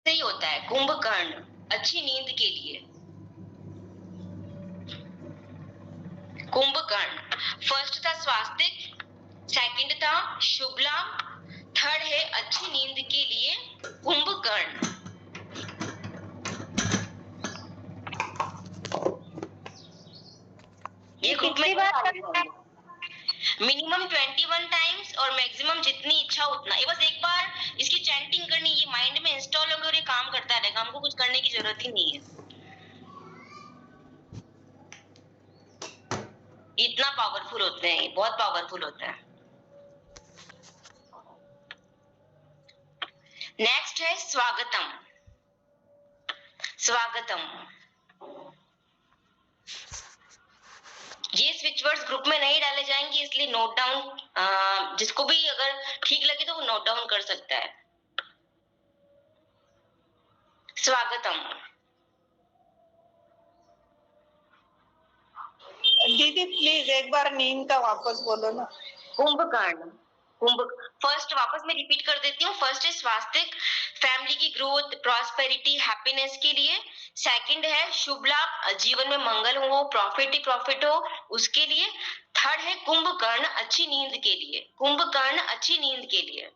से ही होता है कुंभकर्ण अच्छी नींद के लिए। कुंभकर्ण फर्स्ट था स्वास्तिक, सेकंड था शुभ लाभ, थर्ड है अच्छी नींद के लिए कुंभकर्ण। ये ये ग्रुप में कितनी बार करना है? मिनिमम 21 टाइम्स और मैक्सिमम जितनी इच्छा उतना। ये बस एक बार इसकी चैंटिंग करनी, ये माइंड में इंस्टॉल होकर ये काम करता रहेगा, हमको कुछ करने की जरूरत ही नहीं है। इतना पावरफुल होते हैं, ये बहुत पावरफुल होता है। नेक्स्ट है स्वागतम। स्वागतम ये स्विच वर्ड्स ग्रुप में नहीं डाले जाएंगे, इसलिए नोट डाउन, जिसको भी अगर ठीक लगे तो वो नोट डाउन कर सकता है। स्वागतम। दीदी प्लीज एक बार नींद का वापस बोलो ना। कुंभकर्ण। कुंभ फर्स्ट वापस मैं रिपीट कर देती हूँ। फर्स्ट है स्वास्तिक, फैमिली की ग्रोथ, प्रॉस्पेरिटी, हैप्पीनेस के लिए। सेकंड है शुभ लाभ, जीवन में मंगल हो, प्रॉफिट ही प्रॉफिट हो, उसके लिए। थर्ड है कुंभकर्ण अच्छी नींद के लिए। कुंभकर्ण अच्छी नींद के लिए।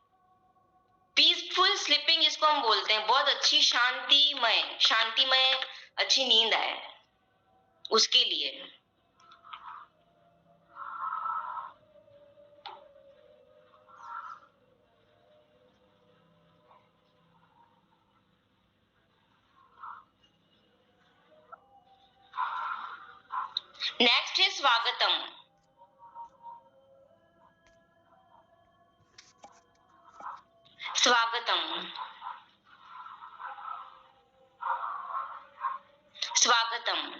पीसफुल स्लीपिंग जिसको हम बोलते हैं, बहुत अच्छी शांतिमय शांतिमय अच्छी नींद आए उसके लिए। नेक्स्ट है स्वागतम। स्वागतम। स्वागतम।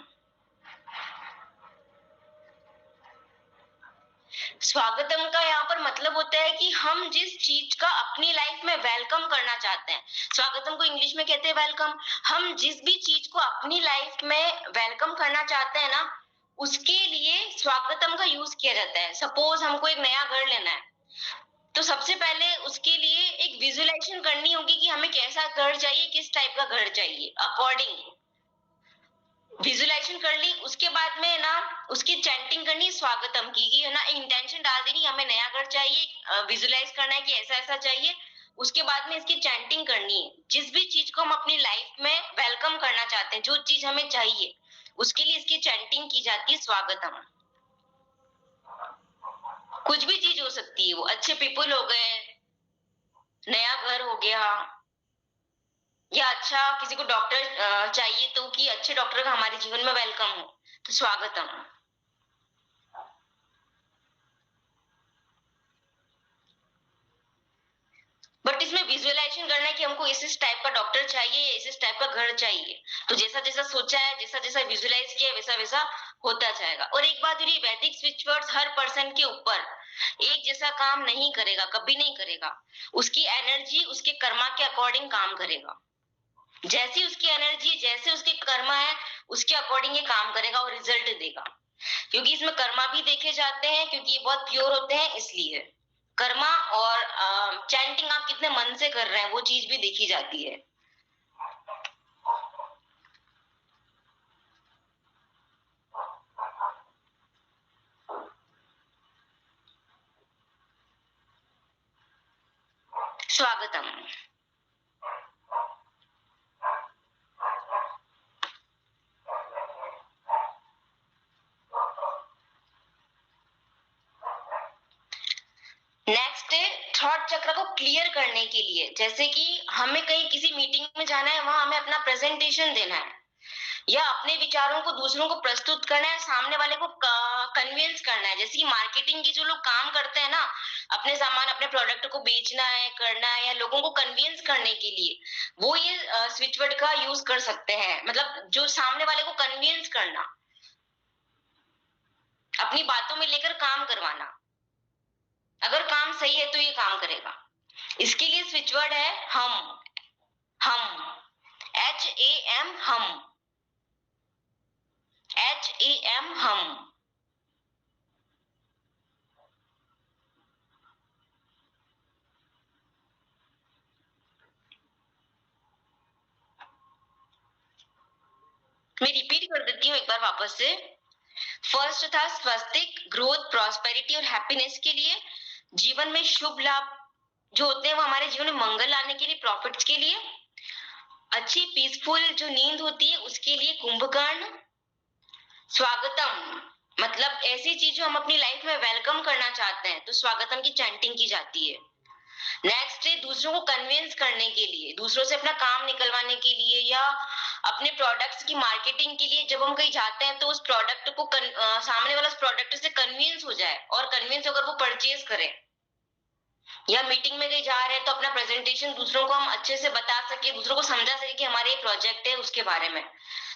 स्वागतम का यहाँ पर मतलब होता है कि हम जिस चीज का अपनी लाइफ में वेलकम करना चाहते हैं, स्वागतम को इंग्लिश में कहते हैं वेलकम। हम जिस भी चीज को अपनी लाइफ में वेलकम करना चाहते हैं ना, उसके लिए स्वागतम का यूज किया जाता है। सपोज हमको एक नया घर लेना है, तो सबसे पहले उसके लिए एक विजुअलाइजेशन करनी होगी कि हमें कैसा घर चाहिए, किस टाइप का घर चाहिए। अकॉर्डिंग विजुअलाइजेशन कर ली, उसके बाद में ना उसकी चैंटिंग करनी स्वागतम की, है ना, इंटेंशन डाल देनी हमें नया घर चाहिए, विजुअलाइज करना है कि ऐसा ऐसा चाहिए। उसके बाद में इसकी चैंटिंग करनी है। जिस भी चीज को हम अपनी लाइफ में वेलकम करना चाहते हैं, जो चीज हमें चाहिए, उसके लिए इसकी चैंटिंग की जाती है स्वागतम। कुछ भी चीज हो सकती है, वो अच्छे पीपल हो गए, नया घर हो गया, या अच्छा किसी को डॉक्टर चाहिए तो कि अच्छे डॉक्टर का हमारे जीवन में वेलकम हो, तो स्वागतम। बट इसमें विजुअलाइजेशन करना है कि हमको इस टाइप का डॉक्टर चाहिए, इस टाइप का घर चाहिए। तो जैसा जैसा सोचा है, जैसा जैसा विजुअलाइज किया, वैसा वैसा होता जाएगा। और एक बात, ये वैदिक स्विच वर्ड्स हर पर्सन के ऊपर एक जैसा काम नहीं करेगा, कभी नहीं करेगा। उसकी एनर्जी उसके कर्मा के अकॉर्डिंग काम करेगा। जैसी उसकी एनर्जी, जैसे उसके कर्मा है, उसके अकॉर्डिंग ये काम करेगा और रिजल्ट देगा। क्योंकि इसमें कर्मा भी देखे जाते हैं, क्योंकि ये बहुत प्योर होते हैं, इसलिए कर्मा और चैंटिंग आप कितने मन से कर रहे हैं वो चीज भी देखी जाती है। स्वागतम। नेक्स्ट है थॉट चक्र को क्लियर करने के लिए। जैसे कि हमें कहीं किसी मीटिंग में जाना है, वहां हमें अपना प्रेजेंटेशन देना है, या अपने विचारों को दूसरों को प्रस्तुत करना है, सामने वाले को कन्विंस करना है। जैसे कि मार्केटिंग के जो लोग काम करते हैं ना, अपने सामान, अपने प्रोडक्ट को बेचना है, करना है, या लोगों को कन्विंस करने के लिए, वो ये स्विच वर्ड का यूज कर सकते हैं। मतलब जो सामने वाले को कन्विंस करना, अपनी बातों में लेकर काम करवाना। अगर काम सही है तो ये काम करेगा। इसके लिए स्विच वर्ड है हम। हम, HAM, हम, HAM, हम। मैं रिपीट कर देती हूँ एक बार वापस से। फर्स्ट था स्वस्तिक, ग्रोथ, प्रॉस्पेरिटी और हैप्पीनेस के लिए, जीवन में शुभ लाभ जो होते हैं वो हमारे जीवन में मंगल लाने के लिए, प्रॉफिट्स के लिए, अच्छी पीसफुल जो नींद होती है उसके लिए कुंभकर्ण, स्वागतम मतलब ऐसी चीज जो हम अपनी लाइफ में वेलकम करना चाहते हैं तो स्वागतम की चैंटिंग की जाती है। नेक्स्ट है दूसरों को कन्विंस करने के लिए, दूसरों से अपना काम निकलवाने के लिए या अपने प्रोडक्ट्स की मार्केटिंग के लिए जब हम कहीं जाते हैं तो उस प्रोडक्ट को सामने वाला उस प्रोडक्ट से कन्विंस हो जाए और कन्विंस होकर वो परचेज करें, या मीटिंग में कहीं जा रहे हैं तो अपना प्रेजेंटेशन दूसरों को हम अच्छे से बता सके, दूसरों को समझा सके कि हमारे ये प्रोजेक्ट है उसके बारे में।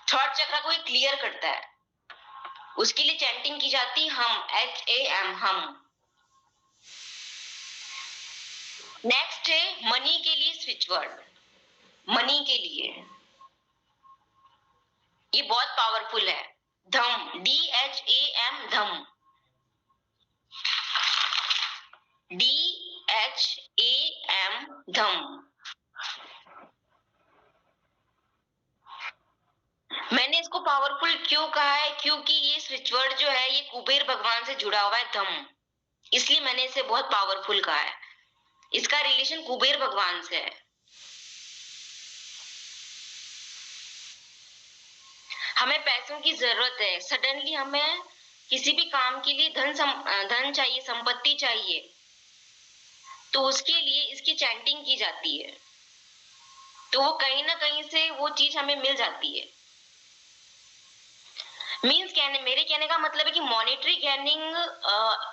थर्ड चक्र को क्लियर करता है, उसके लिए चैंटिंग की जाती है हम, HAM, हम। नेक्स्ट है मनी के लिए स्विच वर्ड, मनी के लिए ये बहुत पावरफुल है, धम, DHAM, धम, DHAM, धम। मैंने इसको पावरफुल क्यों कहा है, क्योंकि ये स्विच वर्ड जो है ये कुबेर भगवान से जुड़ा हुआ है, धम, इसलिए मैंने इसे बहुत पावरफुल कहा है। इसका रिलेशन कुबेर भगवान से है। हमें पैसों की जरूरत है, सडनली हमें किसी भी काम के लिए धन चाहिए, संपत्ति चाहिए, तो उसके लिए इसकी चैंटिंग की जाती है, तो वो कहीं ना कहीं से वो चीज हमें मिल जाती है। मेरे कहने का मतलब है कि मॉनेटरी गेनिंग,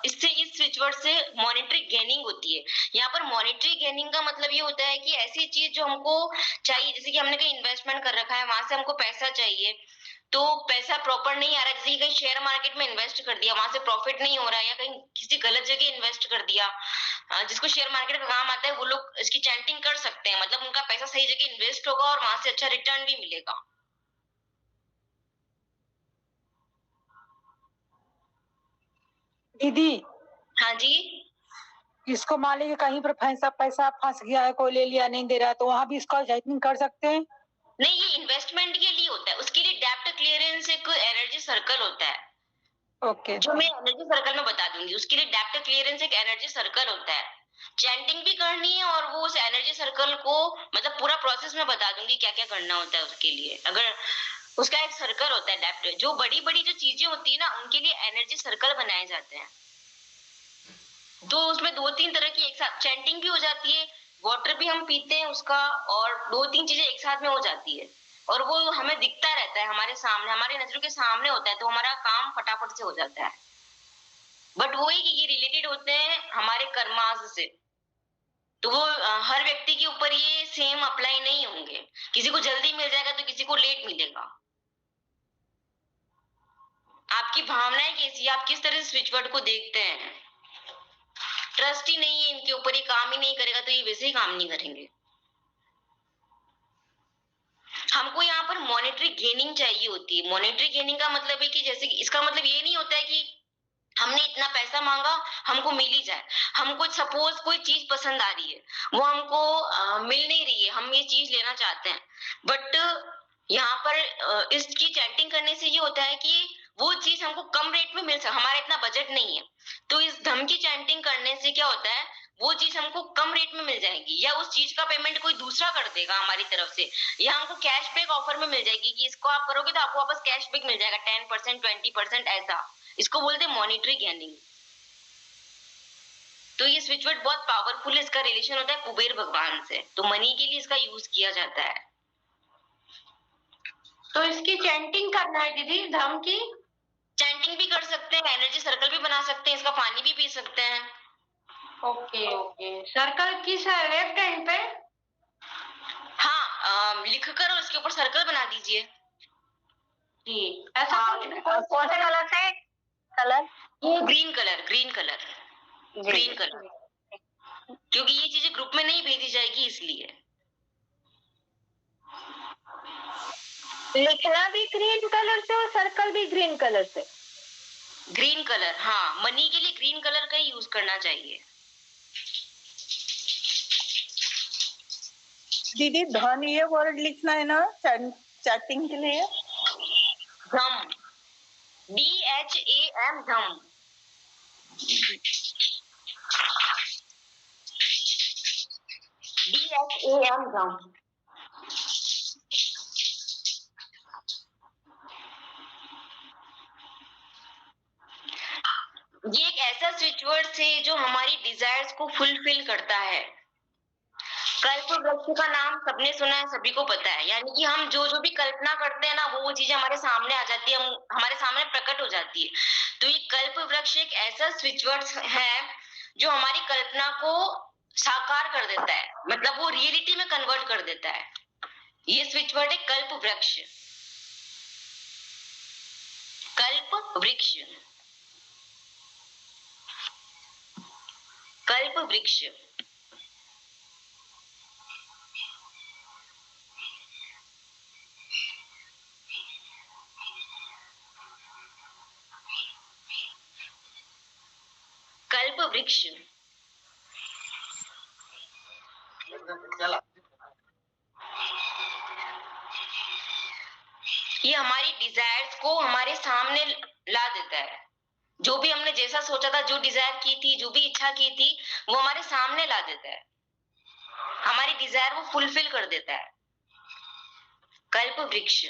इससे इस स्विच वर्ड से मॉनेटरी गेनिंग होती है। यहाँ पर मॉनेटरी गेनिंग का मतलब ये होता है कि ऐसी चीज जो हमको चाहिए, जैसे कि हमने कहीं इन्वेस्टमेंट कर रखा है, वहां से हमको पैसा चाहिए, तो पैसा प्रॉपर नहीं आ रहा है, जैसे कि कहीं शेयर मार्केट में इन्वेस्ट कर दिया, वहां से प्रॉफिट नहीं हो रहा है, या कहीं किसी गलत जगह इन्वेस्ट कर दिया, जिसको शेयर मार्केट का काम आता है वो लोग इसकी चैंटिंग कर सकते हैं, मतलब उनका पैसा सही जगह इन्वेस्ट होगा और वहां से अच्छा रिटर्न भी मिलेगा। दीदी, हाँ जी। इसको मान लीजिए कहीं पर पैसा पैसा फंस गया है, कोई ले लिया नहीं दे रहा है, तो वहां भी इसका चैटिंग कर सकते हैं? नहीं, ये इन्वेस्टमेंट के लिए होता है, उसके लिए डेप्ट क्लियरेंस एक एनर्जी सर्कल होता है। ओके, जो मैं एनर्जी सर्कल में बता दूंगी, उसके लिए डेप्ट क्लियरेंस एक एनर्जी सर्कल होता है, चैंटिंग भी करनी है और वो उस एनर्जी सर्कल को मतलब पूरा प्रोसेस में बता दूंगी क्या क्या करना होता है उसके लिए। अगर उसका एक सर्कल होता है डेप्ट, जो बड़ी बड़ी जो चीजें होती है ना उनके लिए एनर्जी सर्कल बनाए जाते हैं, तो उसमें 2-3 तरह की एक साथ चैंटिंग भी हो जाती है, वाटर भी हम पीते हैं उसका, और 2-3 चीजें एक साथ में हो जाती है, और वो हमें दिखता रहता है हमारे सामने, हमारे नजरों के सामने होता है, तो हमारा काम फटाफट से हो जाता है। बट वही कि ये रिलेटेड होते हैं हमारे कर्मास से, तो वो हर व्यक्ति के ऊपर ये सेम अप्लाई नहीं होंगे, किसी को जल्दी मिल जाएगा तो किसी को लेट मिलेगा। आपकी भावनाएं कैसी है, आप किस तरह से स्विच वर्ड को देखते हैं, ट्रस्ट ही नहीं है इनके ऊपर, ये काम ही नहीं करेगा तो ये वैसे ही काम नहीं करेंगे। हमको यहाँ पर मॉनेटरी गेनिंग चाहिए होती है। मॉनेटरी गेनिंग का मतलब है कि जैसे कि इसका मतलब ये नहीं होता है कि हमने इतना पैसा मांगा हमको मिल ही जाए। हमको सपोज कोई चीज पसंद आ रही है, वो हमको मिल नहीं रही है, हम ये चीज लेना चाहते हैं, बट यहाँ पर इसकी चैंटिंग करने से ये होता है कि वो चीज हमको कम रेट में मिल सकता, हमारा इतना बजट नहीं है, तो इस धम की चैंटिंग करने से क्या होता है, वो चीज हमको कम रेट में मिल जाएगी, या उस चीज का पेमेंट कोई दूसरा कर देगा हमारी तरफ से, या हमको कैशबैक ऑफर में मिल जाएगी कि इसको आप करोगे तो आपको वापस कैशबैक मिल जाएगा 10%, 20%, ऐसा। इसको बोलते हैं मॉनिटरी गेनिंग। तो ये स्विच वर्ड बहुत पावरफुल है, इसका रिलेशन होता है कुबेर भगवान से, तो मनी के लिए इसका यूज किया जाता है। तो इसकी चैंटिंग करना है दीदी, धम की? चैंटिंग भी कर सकते हैं, एनर्जी सर्कल भी बना सकते हैं, इसका पानी भी पी सकते हैं। ओके ओके, सर्कल किस है, लेफ्ट हैंड पे? हाँ, लिख कर और उसके ऊपर सर्कल बना दीजिए। जी, ऐसा कौन से कलर से? कलर ये green colour, green colour, green colour, क्योंकि ये चीजें ग्रुप में नहीं भेजी जाएगी इसलिए। लिखना भी ग्रीन कलर से और सर्कल भी ग्रीन कलर से? ग्रीन कलर, हाँ, मनी के लिए ग्रीन कलर का ही यूज करना चाहिए। दीदी, धन ये वर्ड लिखना है ना चैटिंग के लिए? धम, DHAM, धम। DHAM, धम। ये एक ऐसा स्विच वर्ड है जो हमारी डिजायर्स को फुलफिल करता है। कल्प वृक्ष का नाम सबने सुना है, सभी को पता है, यानी कि हम जो जो भी कल्पना करते हैं ना, वो चीजें हमारे सामने आ जाती है, हमारे सामने प्रकट हो जाती है। तो ये कल्प वृक्ष एक ऐसा स्विच वर्ड है जो हमारी कल्पना को साकार कर देता है, मतलब वो रियलिटी में कन्वर्ट कर देता है। ये स्विच वर्ड है कल्प वृक्ष। कल्प वृक्ष, कल्प वृक्ष। कल्प वृक्ष। ये हमारी डिजायर्स को हमारे सामने ला देता है। जो भी हमने जैसा सोचा था, जो डिजायर की थी, जो भी इच्छा की थी, वो हमारे सामने ला देता है। हमारी डिजायर वो फुलफिल कर देता है। कल्प वृक्ष।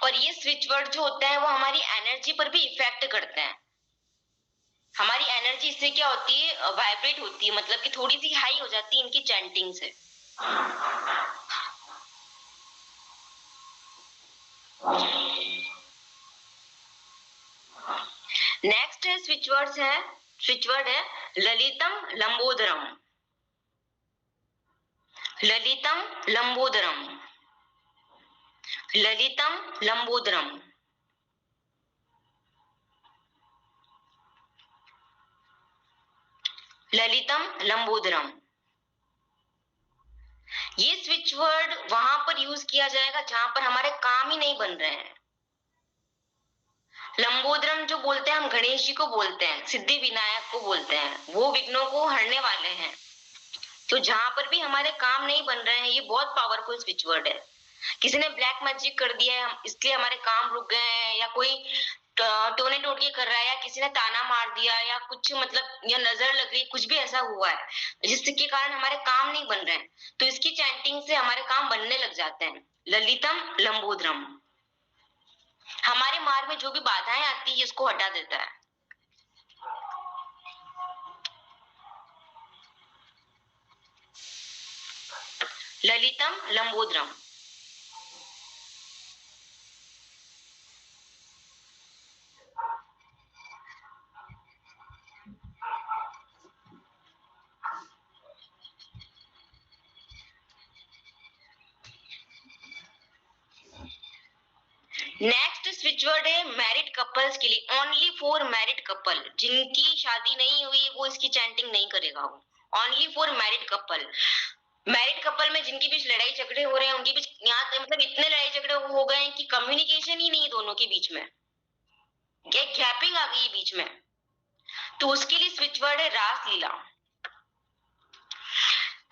और ये स्विच वर्ड जो होते हैं वो हमारी एनर्जी पर भी इफेक्ट करते हैं। हमारी एनर्जी इससे क्या होती है, वाइब्रेट होती है, मतलब कि थोड़ी सी हाई हो जाती है इनकी चैंटिंग से। नेक्स्ट है स्विच वर्ड है ललितम लंबोदरम। ललितम लंबोदरम, ललितम लंबोदरम। ललितम लंबोदरम। ये स्विच वर्ड वहां पर यूज किया जाएगा जहां पर हमारे काम ही नहीं बन रहे हैं। लंबोदरम जो बोलते हैं, हम गणेश जी को बोलते हैं, सिद्धि विनायक को बोलते हैं, वो विघ्नों को हरने वाले हैं। तो जहां पर भी हमारे काम नहीं बन रहे हैं, ये बहुत पावरफुल स्विच वर्ड है। किसी ने ब्लैक मैजिक कर दिया है, इसलिए हमारे काम रुक गए हैं, या कोई टोने टोटके कर रहा है, या किसी ने ताना मार दिया, या कुछ मतलब या नजर लग रही, कुछ भी ऐसा हुआ है जिसके कारण हमारे काम नहीं बन रहे हैं, तो इसकी चैंटिंग से हमारे काम बनने लग जाते हैं। ललितम लंबोदरम हमारे मार्ग में जो भी बाधाएं आती है इसको हटा देता है। ललितम लंबोदरम। नेक्स्ट स्विच वर्ड है मैरिड कपल्स के लिए, ओनली फॉर मैरिड कपल। जिनकी शादी नहीं हुई वो इसकी चैंटिंग नहीं करेगा, वो only for married couple. Married couple में जिनके बीच लड़ाई झगड़े हो रहे हैं, उनके बीच यहाँ मतलब इतने लड़ाई झगड़े हो गए हैं कि कम्युनिकेशन ही नहीं है दोनों के बीच में, एक गैपिंग आ गई बीच में, तो उसके लिए स्विच वर्ड है रास लीला।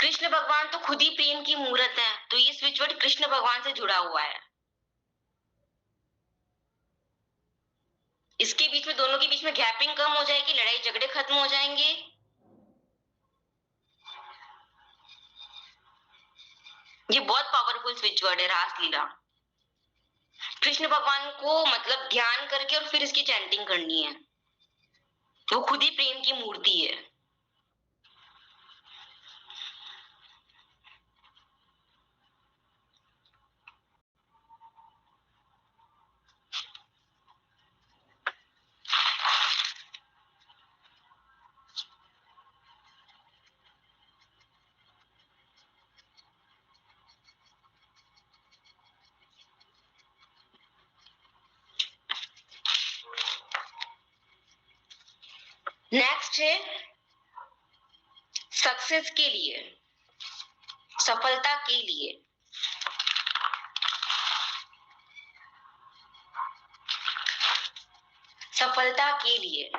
कृष्ण भगवान तो खुद ही प्रेम की मूर्त है, तो ये स्विच वर्ड कृष्ण भगवान से जुड़ा हुआ है। इसके बीच में, दोनों के बीच में गैपिंग कम हो जाएगी, लड़ाई झगड़े खत्म हो जाएंगे। ये बहुत पावरफुल स्विच वर्ड है रासलीला। कृष्ण भगवान को मतलब ध्यान करके और फिर इसकी चैंटिंग करनी है, वो खुद ही प्रेम की मूर्ति है। नेक्स्ट है सक्सेस के लिए। सफलता के लिए। सफलता के लिए।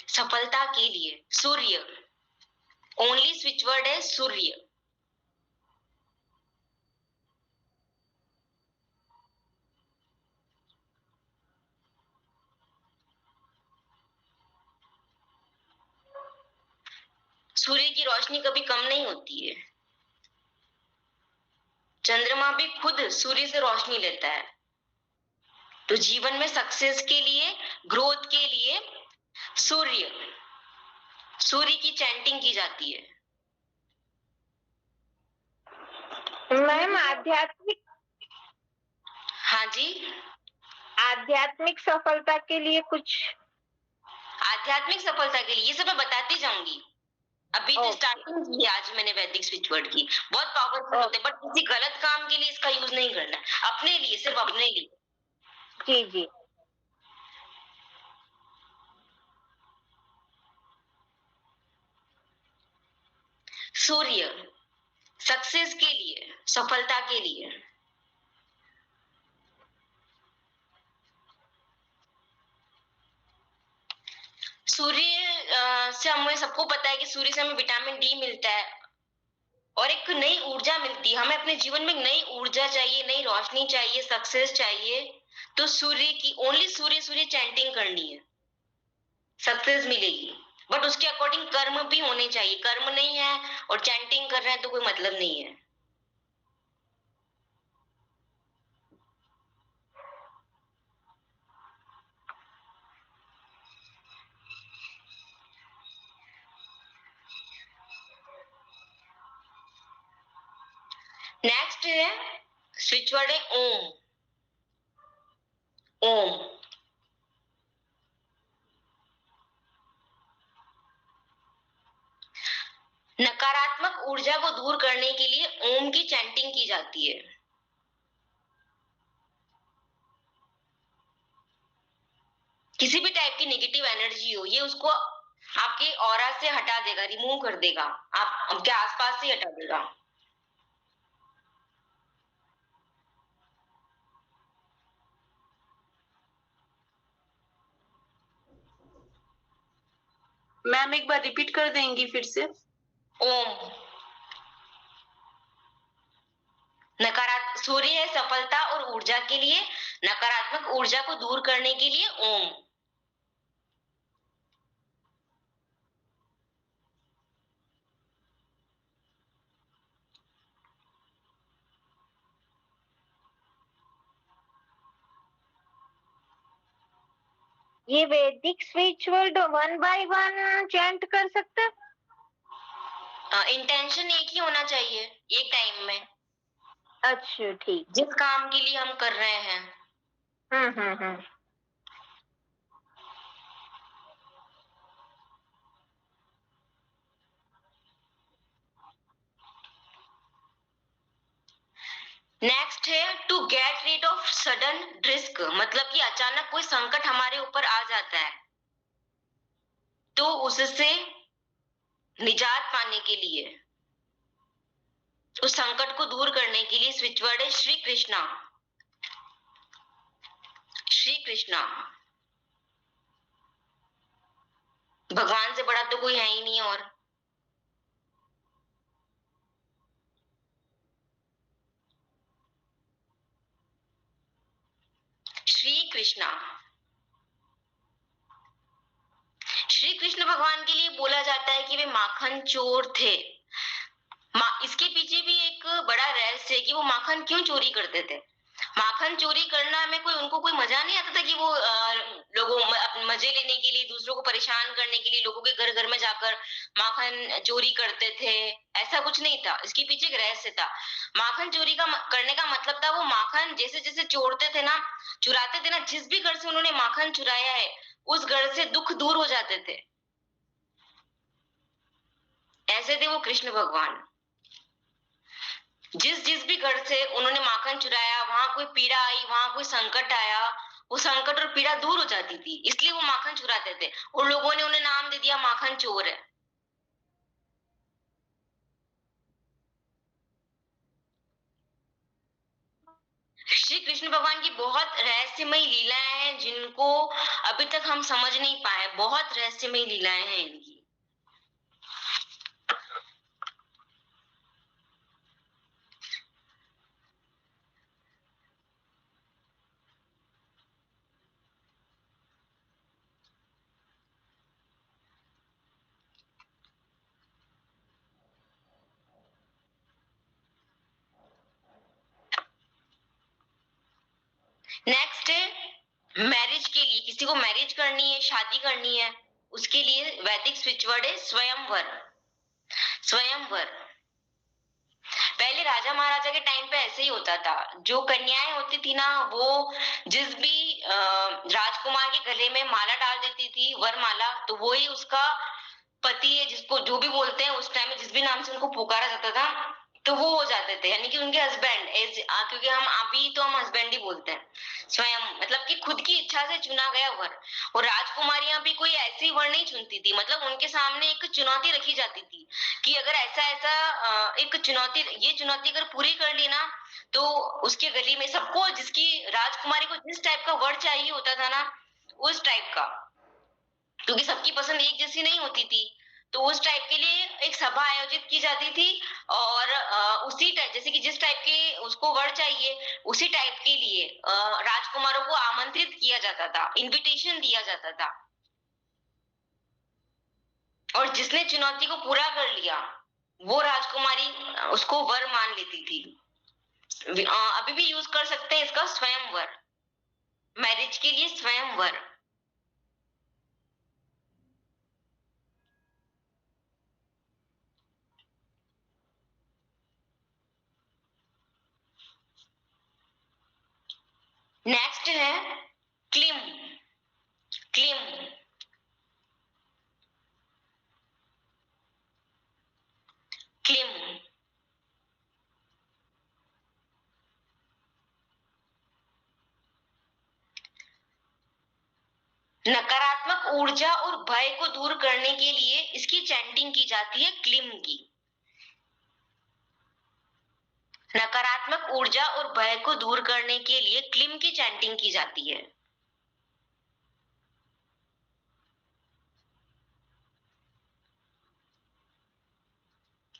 सफलता के लिए। सूर्य। ओनली स्विच वर्ड है सूर्य। सूर्य की रोशनी कभी कम नहीं होती है। चंद्रमा भी खुद सूर्य से रोशनी लेता है। तो जीवन में सक्सेस के लिए, ग्रोथ के लिए सूर्य, सूर्य की चैंटिंग की जाती है। मैम आध्यात्मिक, हाँ जी, आध्यात्मिक सफलता के लिए कुछ? आध्यात्मिक सफलता के लिए ये सब मैं बताती जाऊंगी। अभी तो Okay. स्टार्टिंग की आज मैंने वैदिक स्विच वर्ड की। बहुत पावरफुल होते हैं, बट किसी गलत काम के लिए इसका यूज नहीं करना है, अपने लिए, सिर्फ अपने लिए। जी जी। सूर्य सक्सेस के लिए, सफलता के लिए। सूर्य से हमें सबको पता है कि सूर्य से हमें विटामिन डी मिलता है और एक नई ऊर्जा मिलती है। हमें अपने जीवन में नई ऊर्जा चाहिए, नई रोशनी चाहिए, सक्सेस चाहिए, तो सूर्य की, ओनली सूर्य सूर्य चैंटिंग करनी है, सक्सेस मिलेगी। बट उसके अकॉर्डिंग कर्म भी होने चाहिए। कर्म नहीं है और चैंटिंग कर रहे हैं तो कोई मतलब नहीं है। नेक्स्ट है स्विच वर्ड है ओम। ओम। नकारात्मक ऊर्जा को दूर करने के लिए ओम की चैंटिंग की जाती है। किसी भी टाइप की नेगेटिव एनर्जी हो, ये उसको आपके ऑरा से हटा देगा, रिमूव कर देगा, आपके आसपास से हटा देगा। मैम एक बार रिपीट कर देंगी फिर से? ओम। नकारात्मक, सूर्य है सफलता और ऊर्जा के लिए, नकारात्मक ऊर्जा को दूर करने के लिए ओम। ये वैदिक स्विच वर्ड 1 by 1 चैंट कर सकते? इंटेंशन एक ही होना चाहिए एक टाइम में। अच्छा ठीक। जिस काम के लिए हम कर रहे हैं। हम्म। नेक्स्ट है to get rid of sudden risk, मतलब कि अचानक कोई संकट हमारे ऊपर आ जाता है तो उससे निजात पाने के लिए, उस संकट को दूर करने के लिए स्विच वर्ड है श्री कृष्णा। श्री कृष्णा। भगवान से बड़ा तो कोई है ही नहीं। और श्री कृष्णा, श्री कृष्ण भगवान के लिए बोला जाता है कि वे माखन चोर थे। इसके पीछे भी एक बड़ा रहस्य है कि वो माखन क्यों चोरी करते थे। माखन चोरी करना में कोई, उनको कोई मजा नहीं आता था कि वो लोगों मजे लेने के लिए, दूसरों को परेशान करने के लिए लोगों के घर घर में जाकर माखन चोरी करते थे, ऐसा कुछ नहीं था। इसके पीछे एक रहस्य था। माखन चोरी का करने का मतलब था, वो माखन जैसे जैसे चोरते थे ना, चुराते थे ना, जिस भी घर से उन्होंने माखन चुराया है उस घर से दुख दूर हो जाते थे। ऐसे थे वो कृष्ण भगवान। जिस जिस भी घर से उन्होंने माखन चुराया, वहां कोई पीड़ा आई, वहां कोई संकट आया, वो संकट और पीड़ा दूर हो जाती थी, इसलिए वो माखन चुराते थे और लोगों ने उन्हें नाम दे दिया माखन चोर है। श्री कृष्ण भगवान की बहुत रहस्यमय लीलाएं हैं जिनको अभी तक हम समझ नहीं पाए, बहुत रहस्यमय लीलाएं हैं इनकी। नेक्स्ट है मैरिज के लिए, किसी को मैरिज करनी है, शादी करनी है, उसके लिए वैदिक स्विच वर्ड है स्वयंवर। स्वयंवर पहले राजा महाराजा के टाइम पे ऐसे ही होता था, जो कन्याएं होती थी ना वो जिस भी राजकुमार के गले में माला डाल देती थी, वरमाला, तो वो ही उसका पति है, जिसको जो भी बोलते हैं उस टाइम में जिस भी नाम से उनको पुकारा जाता था तो वो हो जाते थे, यानी कि उनके हस्बैंड एज, क्योंकि हम अभी तो हम हस्बैंड ही बोलते हैं। स्वयं मतलब कि खुद की इच्छा से चुना गया वर। और राजकुमारियां भी कोई ऐसी वर नहीं चुनती थी, मतलब उनके सामने एक चुनौती रखी जाती थी कि अगर ऐसा ऐसा एक चुनौती, ये चुनौती अगर पूरी कर ली ना तो उसके गली में सबको, जिसकी राजकुमारी को जिस टाइप का वर चाहिए होता था ना उस टाइप का, क्योंकि सबकी पसंद एक जैसी नहीं होती थी, तो उस टाइप के लिए एक सभा आयोजित की जाती थी और उसी टाइप, जैसे कि जिस टाइप के उसको वर चाहिए उसी टाइप के लिए राजकुमारों को आमंत्रित किया जाता था, इनविटेशन दिया जाता था, और जिसने चुनौती को पूरा कर लिया वो राजकुमारी उसको वर मान लेती थी। अभी भी यूज कर सकते हैं इसका, स्वयंवर, मैरिज के लिए स्वयंवर। नेक्स्ट है क्लिम। क्लिम क्लिम नकारात्मक ऊर्जा और भय को दूर करने के लिए इसकी चैंटिंग की जाती है, क्लिम की। नकारात्मक ऊर्जा और भय को दूर करने के लिए क्लिम की चैंटिंग की जाती है।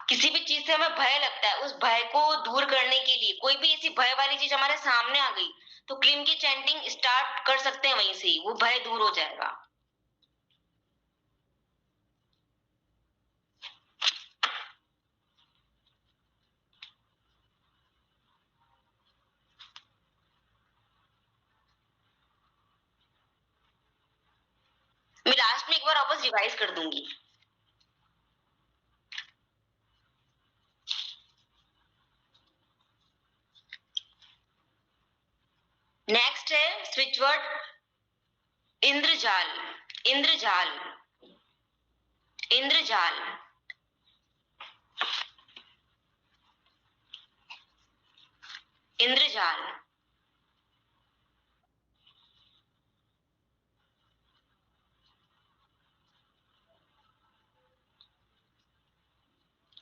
किसी भी चीज से हमें भय लगता है, उस भय को दूर करने के लिए, कोई भी ऐसी भय वाली चीज हमारे सामने आ गई तो क्लिम की चैंटिंग स्टार्ट कर सकते हैं, वहीं से ही वो भय दूर हो जाएगा। मैं लास्ट में एक बार वापस रिवाइज कर दूंगी। नेक्स्ट है स्विच वर्ड इंद्रजाल। इंद्रजाल इंद्रजाल इंद्रजाल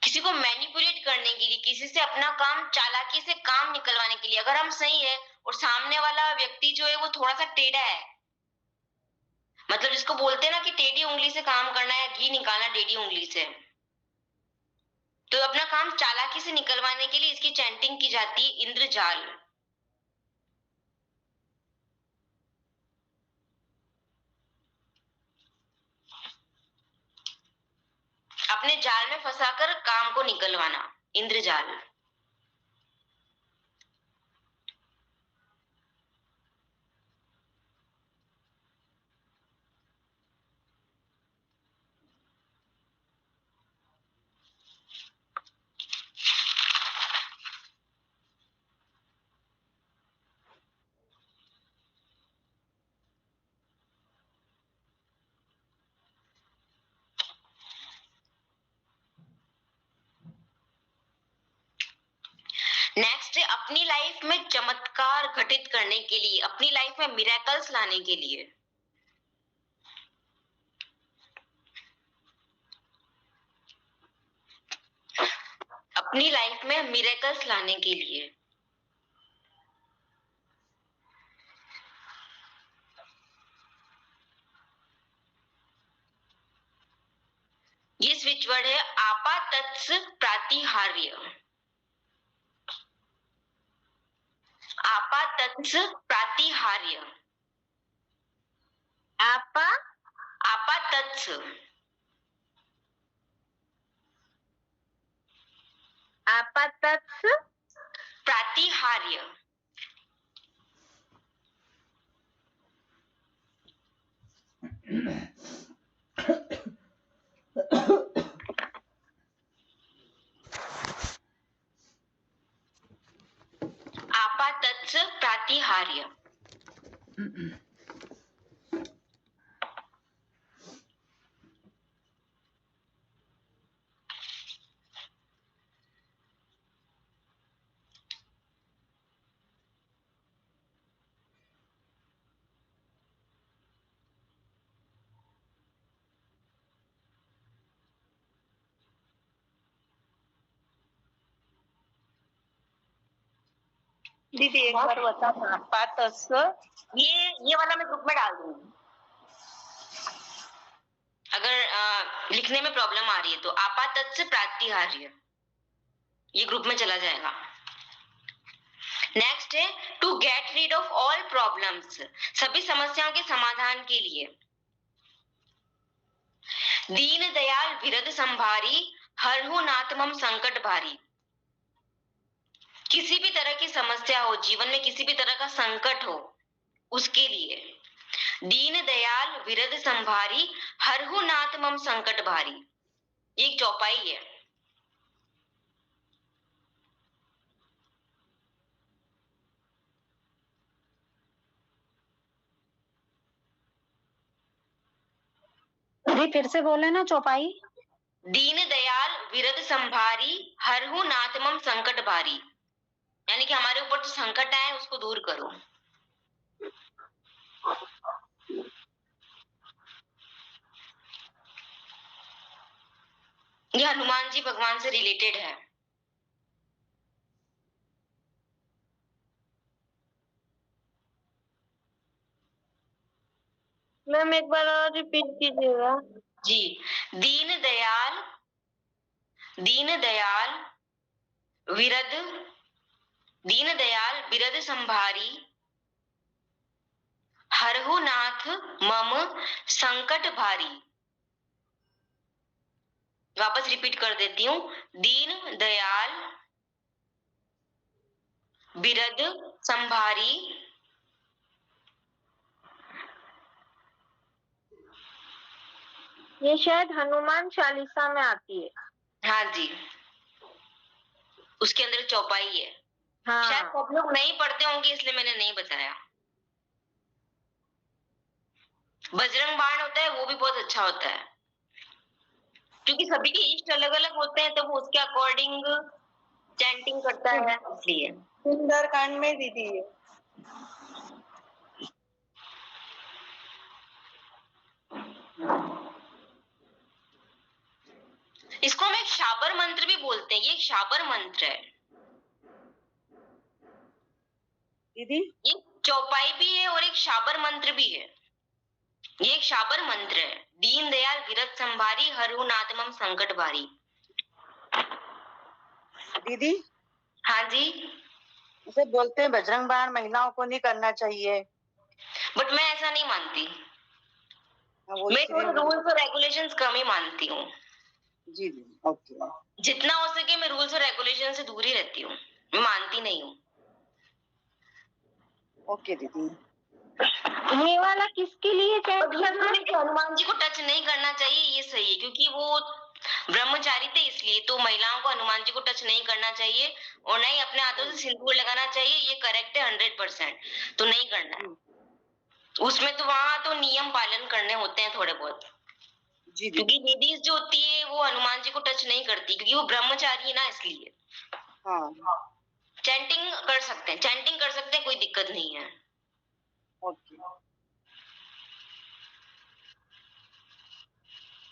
किसी को मैनिपुलेट करने के लिए, किसी से अपना काम चालाकी से काम निकलवाने के लिए, अगर हम सही है और सामने वाला व्यक्ति जो है वो थोड़ा सा टेढ़ा है, मतलब जिसको बोलते हैं ना कि टेढ़ी उंगली से काम करना है, घी निकालना टेढ़ी उंगली से, तो अपना काम चालाकी से निकलवाने के लिए इसकी चैंटिंग की जाती है, इंद्रजाल। अपने जाल में फंसाकर काम को निकलवाना, इंद्रजाल। नेक्स्ट है अपनी लाइफ में चमत्कार घटित करने के लिए, अपनी लाइफ में मिरेकल्स लाने के लिए। अपनी लाइफ में मिरेकल्स लाने के लिए। ये स्विच वर्ड है आपातत्स प्रातिहार्य। आपातत्स प्रातिहार्य। आपातत्स आपातत्स प्रातिहार्य। आपातत्स प्रातिहार्य। दीदी एक बार बता। आपातत्स ये वाला मैं ग्रुप में डाल दूंगी। अगर लिखने में प्रॉब्लम आ रही है तो आपातत्स प्रातिहार्य ये ग्रुप में चला जाएगा। नेक्स्ट है to get rid of all problems, सभी समस्याओं के समाधान के लिए। दीन दयाल विरद संभारी हरहु नाथ मम संकट भारी। किसी भी तरह की समस्या हो, जीवन में किसी भी तरह का संकट हो, उसके लिए दीन दयाल विरद संभारी हरहु नाथ मम संकट भारी। ये एक चौपाई है। फिर से बोले ना चौपाई। दीन दयाल विरद संभारी हरहु नाथ मम संकट भारी, यानी कि हमारे ऊपर जो संकट आए उसको दूर करो। ये हनुमान जी भगवान से रिलेटेड है। मैम एक बार और रिपीट कीजिएगा। जी, दीन दयाल विरद, दीन दयाल विरद संभारी हरहु नाथ मम संकट भारी। वापस रिपीट कर देती हूँ, दीन दयाल विरद संभारी ये शायद हनुमान चालीसा में आती है। हाँ जी, उसके अंदर चौपाई है। शायद हाँ, सब लोग नहीं पढ़ते होंगे इसलिए मैंने नहीं बताया। बजरंग बाण होता है वो भी बहुत अच्छा होता है, क्योंकि सभी के इष्ट अलग अलग होते हैं तो वो उसके अकॉर्डिंग चैंटिंग करता है, इसलिए। सुंदरकांड में दीदी है। इसको हम एक शाबर मंत्र भी बोलते हैं। ये एक शाबर मंत्र है दीदी। ये चौपाई भी है और एक शाबर मंत्र भी है। ये एक शाबर मंत्र है, दीन दयाल विरत संभारी हरहु नाथ मम संकट भारी। दीदी हाँ जी, उसे बोलते हैं बजरंग बाण महिलाओं को नहीं करना चाहिए, बट मैं ऐसा नहीं मानती। वो मैं इसलिए थोड़े रूल्स और रेगुलेशंस कम ही मानती हूँ। जी जी ओके। जितना हो सके मैं रूल्स और रेगुलेशन से दूर ही रहती हूँ, मैं मानती नहीं हूँ। ओके दीदी। ये वाला किसके लिए चैट करना है? हनुमान जी को टच नहीं करना चाहिए, ये सही है, क्योंकि वो ब्रह्मचारी थे, इसलिए तो महिलाओं को हनुमान जी को टच नहीं करना चाहिए और ना ही अपने हाथों से सिंदूर लगाना चाहिए। ये करेक्ट है 100%, तो नहीं करना है। उसमें तो वहां तो नियम पालन करने होते हैं थोड़े बहुत, जी क्योंकि लेडीज जो होती है वो हनुमान जी को टच नहीं करती, क्योंकि वो ब्रह्मचारी है ना, इसलिए। हाँ चैंटिंग कर सकते हैं, चैंटिंग कर सकते हैं, कोई दिक्कत नहीं है। ओके।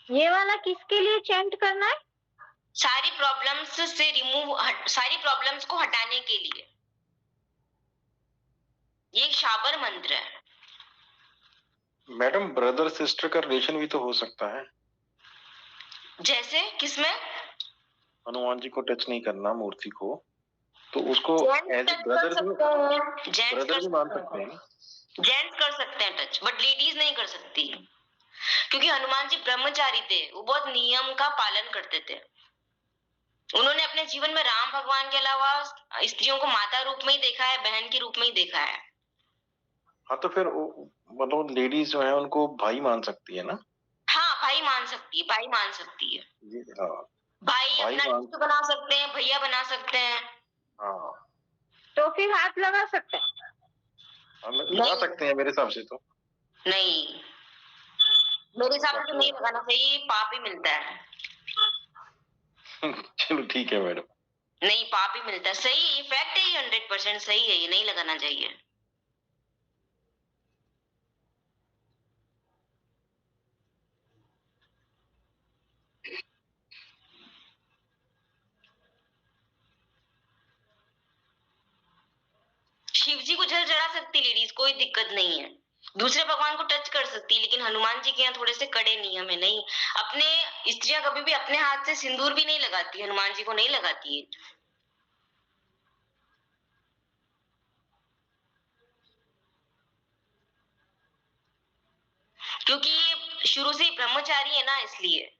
ये वाला किसके लिए चैंट करना है? सारी प्रॉब्लम्स से सारी प्रॉब्लम्स को हटाने के लिए। ये एक शाबर मंत्र है। मैडम ब्रदर सिस्टर का रिलेशन भी तो हो सकता है। जैसे किसमें? हनुमान जी को टच नहीं करना, मूर्ति को, तो उसको एज जेंट्स ब्रदर कर सकते हैं, ब्रदर भी मान सकते हैं। जेंट्स कर सकते हैं टच, बट लेडीज नहीं कर सकती, क्योंकि हनुमान जी ब्रह्मचारी थे, वो बहुत नियम का पालन करते थे। उन्होंने अपने जीवन में राम भगवान के अलावा स्त्रियों को माता रूप में ही देखा है, बहन के रूप में ही देखा है। हाँ, तो फिर मतलब लेडीज जो है उनको भाई मान सकती है ना? हाँ, भाई मान सकती है, भाई मान सकती है। हाँ, भाई अपना इष्ट बना सकते हैं, भैया बना सकते हैं। हाँ, तो फिर हाथ लगा सकते हैं? लगा सकते हैं मेरे हिसाब से तो। नहीं, मेरे हिसाब से तो नहीं लगाना चाहिए, पाप ही मिलता है। चलो ठीक है मैडम। नहीं, पाप ही मिलता है। सही, ये फैक्ट है, ये 100% सही है, ये नहीं लगाना चाहिए। शिव जी को जल चढ़ा सकती लेडीज, कोई दिक्कत नहीं है। दूसरे भगवान को टच कर सकती है, लेकिन हनुमान जी के यहाँ थोड़े से कड़े नियम है। नहीं, अपने स्त्रियां कभी भी अपने हाथ से सिंदूर भी नहीं लगाती, हनुमान जी को नहीं लगाती है। क्योंकि ये शुरू से ही ब्रह्मचारी है ना, इसलिए।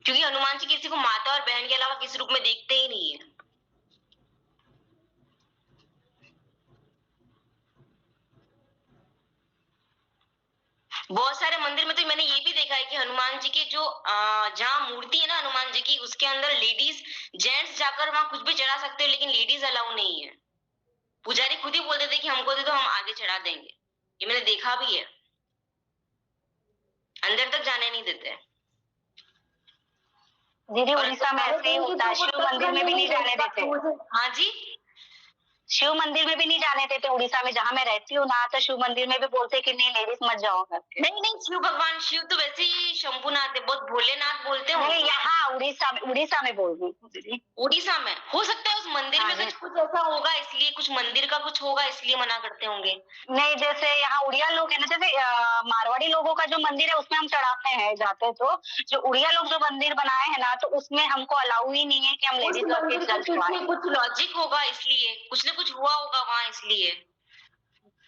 क्योंकि हनुमान जी किसी को माता और बहन के अलावा किसी रूप में देखते ही नहीं है। बहुत सारे मंदिर में तो मैंने ये भी देखा है कि हनुमान जी की जो जहाँ मूर्ति है ना हनुमान जी की, उसके अंदर लेडीज जेंट्स जाकर वहां कुछ भी चढ़ा सकते हो, लेकिन लेडीज अलाउ नहीं है। पुजारी खुद ही बोल देते कि हमको दे दो, हम आगे चढ़ा देंगे। ये मैंने देखा भी है, अंदर तक जाने नहीं देते। दीदी उड़ीसा में ऐसे ही होता है, शिव मंदिर में भी नहीं जाने देते। हाँ जी, शिव मंदिर में भी नहीं जाने देते उड़ीसा में, जहाँ मैं रहती हूँ ना, तो शिव मंदिर में भी बोलते कि नहीं लेडीज मत जाओ करके। नहीं, शिव भगवान, शिव तो वैसे ही शंभुनाथ है, बहुत भोलेनाथ बोलते हैं। नहीं, यहाँ उड़ीसा में बोल रही हूँ दीदी। उड़ीसा में हो सकता है उस मंदिर में कुछ ऐसा होगा, इसलिए कुछ मंदिर का कुछ होगा, इसलिए मना करते होंगे। नहीं, जैसे यहाँ उड़िया लोग है ना, जैसे मारवाड़ी लोगों का जो मंदिर है उसमें हम चढ़ाते हैं जाते, तो जो उड़िया लोग जो मंदिर बनाए हैं ना, तो उसमें हमको अलाउ ही नहीं है कि हम लेडीज लोग के जल चढ़ाएं। कुछ लॉजिक होगा, इसलिए कुछ न कुछ हुआ होगा वहाँ, इसलिए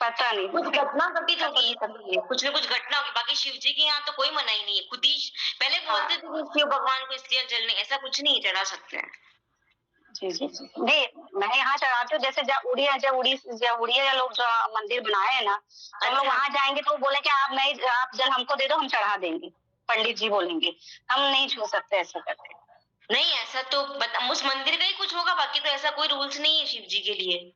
पता नहीं, कुछ घटना घटित होगी, कुछ न कुछ घटना होगी। बाकी शिव जी के यहाँ तो कोई मना ही नहीं है, खुद ही पहले बोलते थे कि शिव भगवान को इसलिए जलने, ऐसा कुछ नहीं, चढ़ा सकते हैं। जी जी जी, नहीं मैं यहाँ चढ़ाती हूँ, जैसे जब उड़िया लोग जो मंदिर बनाए हैं ना, तो हम लोग वहाँ जाएंगे तो वो बोले कि आप जल हमको दे दो, हम चढ़ा देंगे। पंडित जी बोलेंगे हम नहीं छू सकते, ऐसा करते। नहीं, ऐसा तो उस मंदिर का ही कुछ होगा, बाकी तो ऐसा कोई रूल्स नहीं है शिव जी के लिए।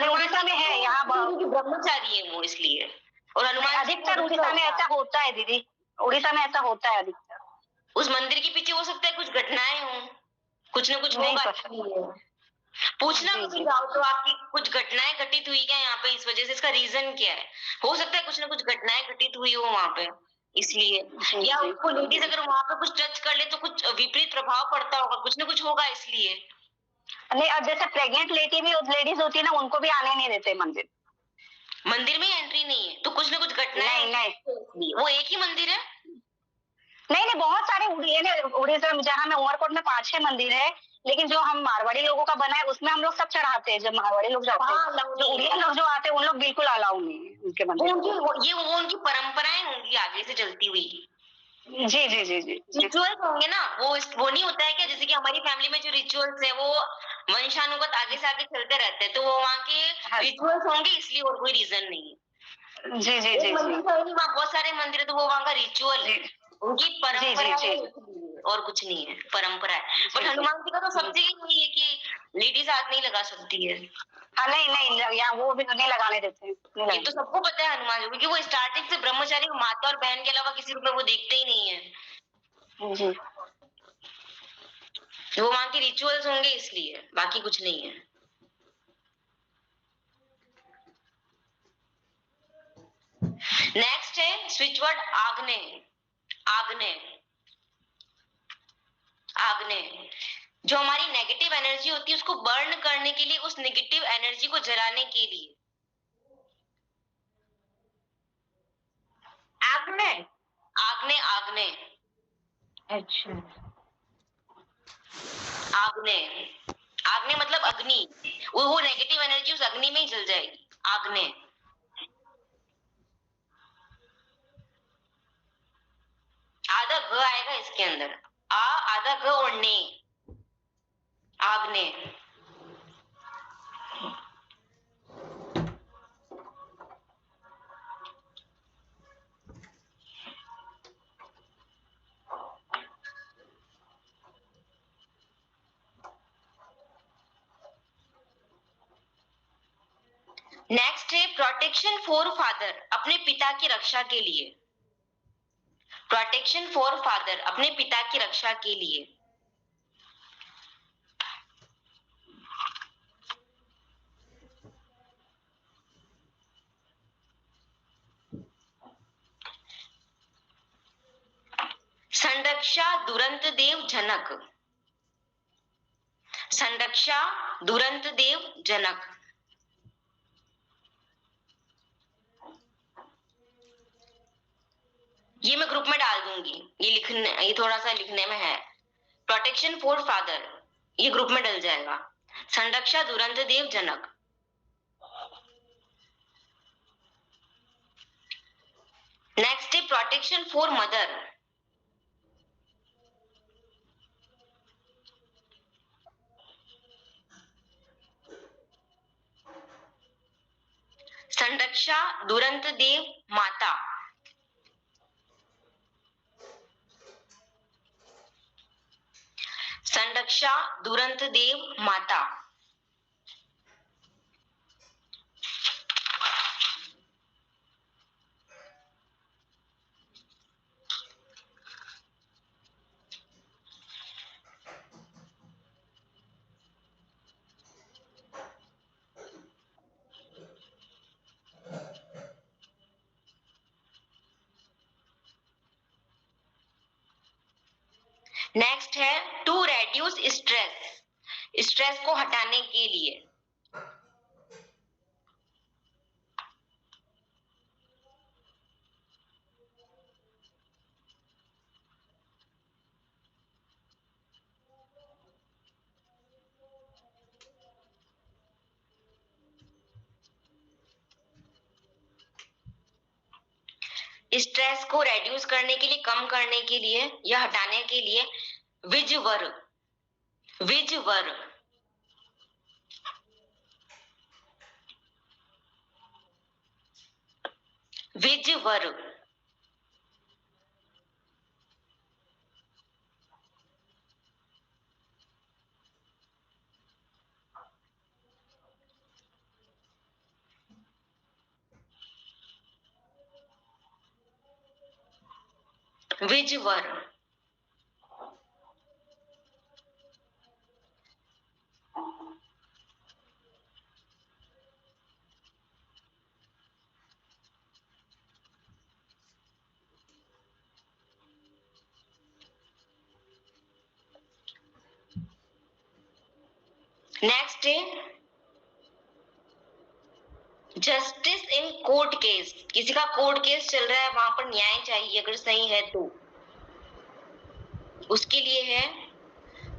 उड़ीसा में है, यहाँ ब्रह्मचारी है वो, इसलिए। और हनुमान अधिकतर उड़ीसा में ऐसा होता है दीदी, उड़ीसा में ऐसा होता है अधिकतर। उस मंदिर के पीछे हो सकता है कुछ घटनाएं हों, कुछ न कुछ होगा। पूछना कभी जाओ तो आपकी कुछ घटनाएं घटित हुई क्या यहाँ पे, इस वजह से, इसका रीजन क्या है। हो सकता है कुछ न कुछ घटनाएं घटित हुई हो वहाँ पे, इसलिए। या उसको लेडीज अगर वहाँ पे कुछ टच कर ले तो कुछ विपरीत प्रभाव पड़ता होगा, कुछ न कुछ होगा, इसलिए। नहीं, और जैसे प्रेग्नेंट लेडीज होती है ना, उनको भी आने नहीं देते मंदिर में एंट्री नहीं है, तो कुछ न कुछ घटनाएं। नहीं, वो एक ही मंदिर है? नहीं, बहुत सारे उड़ीसा में, जहाँ में उमरकोट में 5-6 मंदिर है, लेकिन जो हम मारवाड़ी लोगों का बना है उसमें हम लोग सब चढ़ाते हैं। जब मारवाड़ी लोग जाते हैं, जो उड़िया लोग जो आते हैं उन लोग बिल्कुल अलाउ नहीं है उनके मंदिर। वो उनकी परंपराएं होंगी आगे से चलती हुई। जी जी जी जी, रिचुअल्स होंगे ना, वो नहीं होता है क्या, जैसे कि हमारी फैमिली में जो रिचुअल्स है वो वंशानुगत आगे से आगे चलते रहते हैं, तो वो वहाँ के रिचुअल्स होंगे, इसलिए और कोई रीजन नहीं है। जी जी जी, वहाँ बहुत सारे मंदिर है, तो वो वहाँ का रिचुअल है, उनकी परंपरा है, और कुछ नहीं है, परंपरा है। बट हनुमान जी का तो सब जगह यही है कि लेडीज हाथ नहीं लगा सकती है। हाँ नहीं नहीं, यहाँ वो भी तो नहीं लगाने देते हैं, नहीं ये लगाने तो सबको पता है हनुमान जी, क्योंकि वो स्टार्टिंग से ब्रह्मचारी को माता और बहन के अलावा किसी रूप में वो देखते ही नहीं है। देते। जी। वो वहां के रिचुअल्स होंगे इसलिए, बाकी कुछ नहीं है। नेक्स्ट है स्विच वर्ड आग्नेय। आग्नेय, आग्नेय जो हमारी नेगेटिव एनर्जी होती है उसको बर्न करने के लिए, उस नेगेटिव एनर्जी को जलाने के लिए। आग्नेय, आग्नेय, आग्नेय, अच्छा, आग्नेय, आग्नेय मतलब अग्नि। वो नेगेटिव एनर्जी उस अग्नि में ही जल जाएगी। आग्नेय, आधा ग आएगा इसके अंदर, आ आधा ग और ने, आग्नेय। नेक्स्ट है प्रोटेक्शन फॉर फादर, अपने पिता की रक्षा के लिए। प्रोटेक्शन फॉर फादर, अपने पिता की रक्षा के लिए। संरक्षा दुरंत देव जनक, संरक्षा दुरंत देव जनक। ये मैं ग्रुप में डाल दूंगी, ये थोड़ा सा लिखने में है। प्रोटेक्शन फॉर फादर ये ग्रुप में डल जाएगा। संरक्षा दुरंत देव जनक। नेक्स्ट है प्रोटेक्शन फॉर मदर। संरक्षा दुरंत देव माता। संरक्षा दुरंत देव माता। नेक्स्ट है टू रेड्यूस स्ट्रेस, स्ट्रेस को हटाने के लिए। स्ट्रेस को रेड्यूस करने के लिए, कम करने के लिए या हटाने के लिए विजवर, विजवर, विजवर, विजवर। नेक्स्ट है जस्टिस इन कोर्ट केस, किसी का कोर्ट केस चल रहा है, वहां पर न्याय चाहिए, अगर सही है तो उसके लिए है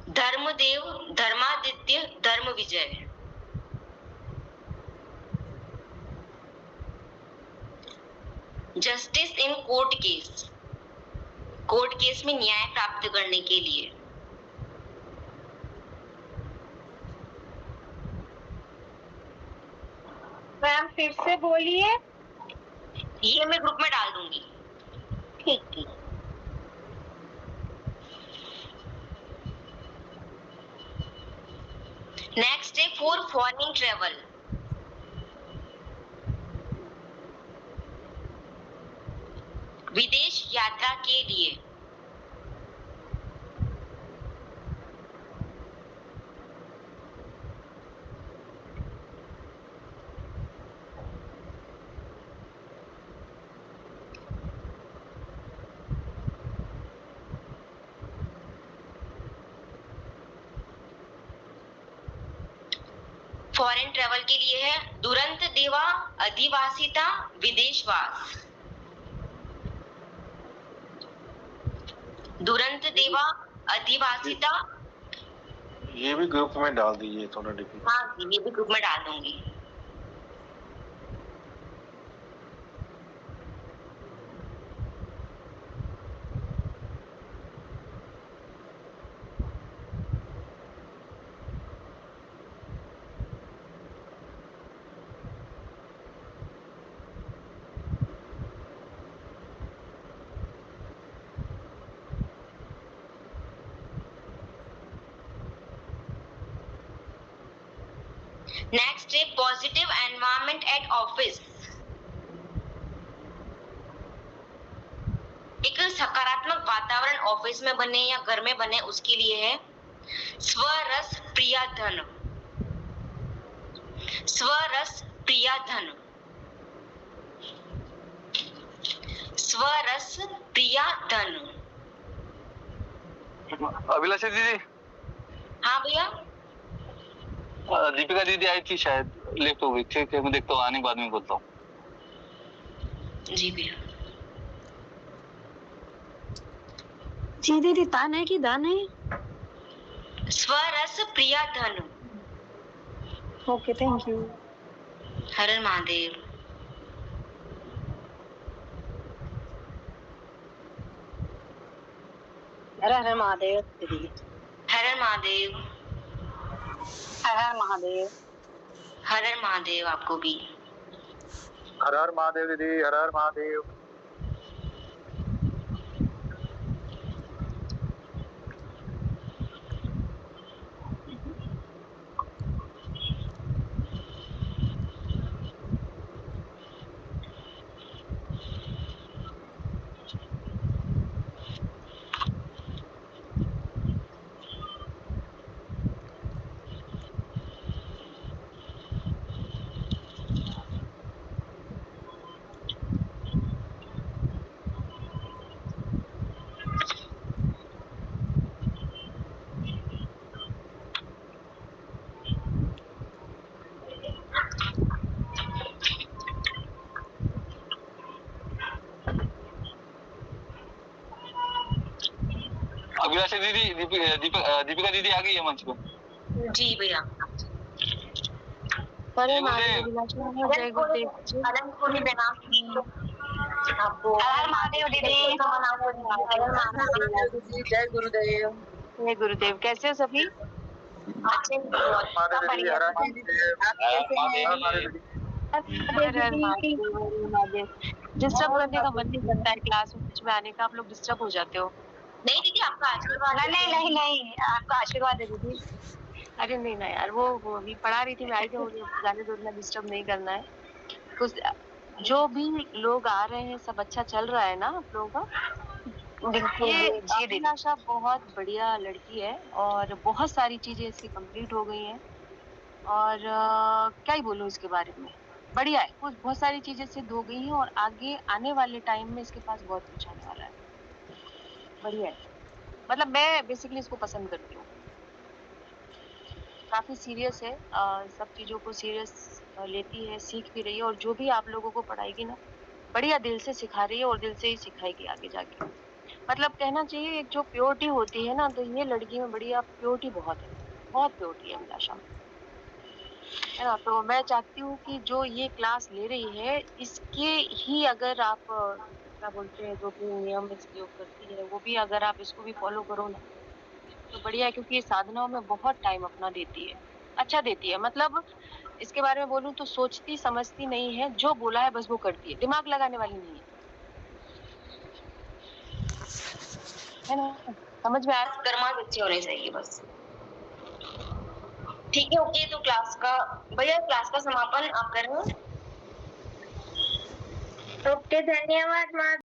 धर्मदेव धर्मादित्य धर्म विजय। Justice in court case, court case में न्याय प्राप्त करने के लिए। मैम फिर से बोलिए। ये मैं ग्रुप में डाल दूंगी। ठीक ठीक। नेक्स्ट है फॉर फॉरेन ट्रेवल, यात्रा के लिए। फॉरेन ट्रेवल के लिए है दुरंत देवा अधिवासिता विदेशवास। दुरंत देवा अधिवासिता, ये भी ग्रुप में डाल दीजिए थोड़ा डिफिकल्ट। हाँ ये भी ग्रुप में डाल दूंगी। नेक्स्ट है पॉजिटिव एनवायरनमेंट एट ऑफिस। एक सकारात्मक वातावरण ऑफिस में बने या घर में बने उसके लिए है स्वरस प्रियधन। स्वरस प्रियधन, स्वरस प्रियधन। अभिलाषा दीदी। हाँ भैया। दीपिका दीदी आई थी शायद, लेफ्ट हो गई। ठीक है मैं देखता हूँ, आने के बाद में बोलता हूँ। जी भैया। जी दीदी, तान है कि दान है? स्वरस प्रियधन। Okay, thank you. Har Har Mahadev. Har Har Mahadev दीदी। हर हर महादेव। हर हर महादेव। हर हर महादेव आपको भी। हर हर महादेव दीदी, हर हर महादेव। अभिलाषा दीदी, दीपिका दीदी आ गई है मंच पे। जी भैया। हरे महादेव अभिलाषा, जय गुरुदेव। आपको हर हर महादेव दीदी। जय गुरुदेव। जय गुरुदेव। कैसे हो सभी? अच्छे महादेव दीदी, हर हर महादेव। डिस्टर्ब करने का मन नहीं करता है क्लास में आने का, आप लोग डिस्टर्ब हो जाते हो। नहीं दीदी आपका आशीर्वाद। नहीं नहीं नहीं नहीं, आपका आशीर्वाद है दीदी। अरे नहीं ना यार, वो अभी पढ़ा रही थी, मैं आई थी, मुझे जाने दो, इतना डिस्टर्ब नहीं करना है। कुछ जो भी लोग आ रहे हैं सब अच्छा चल रहा है ना आप लोगों का? बिल्कुल ये जी दीदी। अभिलाषा बहुत बढ़िया लड़की है और बहुत सारी चीजें इसकी कंप्लीट हो गई हैं और क्या ही बोलूं इसके बारे में। बढ़िया है, कुछ बहुत सारी चीजें सिद्ध हो गई हैं और आगे आने वाले टाइम में इसके पास बहुत कुछ आने वाला है। बढ़िया है, मतलब मैं बेसिकली इसको पसंद करती हूँ। काफी सीरियस है, सब चीजों को सीरियस लेती है, सीख भी रही है और जो भी आप लोगों को पढ़ाएगी ना, बढ़िया दिल से सिखा रही है और दिल से ही सिखाएगी आगे जाके। मतलब कहना चाहिए एक जो प्योरिटी होती है ना, तो ये लड़की में बढ़िया प्योरिटी बहुत है, बहुत प्योरिटी है अभिलाषा में, है ना। तो मैं चाहती हूँ कि जो ये क्लास ले रही है इसके ही अगर आप क्या बोलते हैं, जो भी नियम इसके जो करती है वो भी अगर आप इसको भी फॉलो करो ना तो बढ़िया है, क्योंकि ये साधनाओं में बहुत टाइम अपना देती है, अच्छा देती है। मतलब इसके बारे में बोलूं तो सोचती समझती नहीं है, जो बोला है बस वो करती है, दिमाग लगाने वाली नहीं है ना। समझ में आया? कर्मा अच्छे होने चाहिए बस। ठीक है, ओके। तो क्लास का भैया, क्लास का समापन आप करें। ओके, धन्यवाद।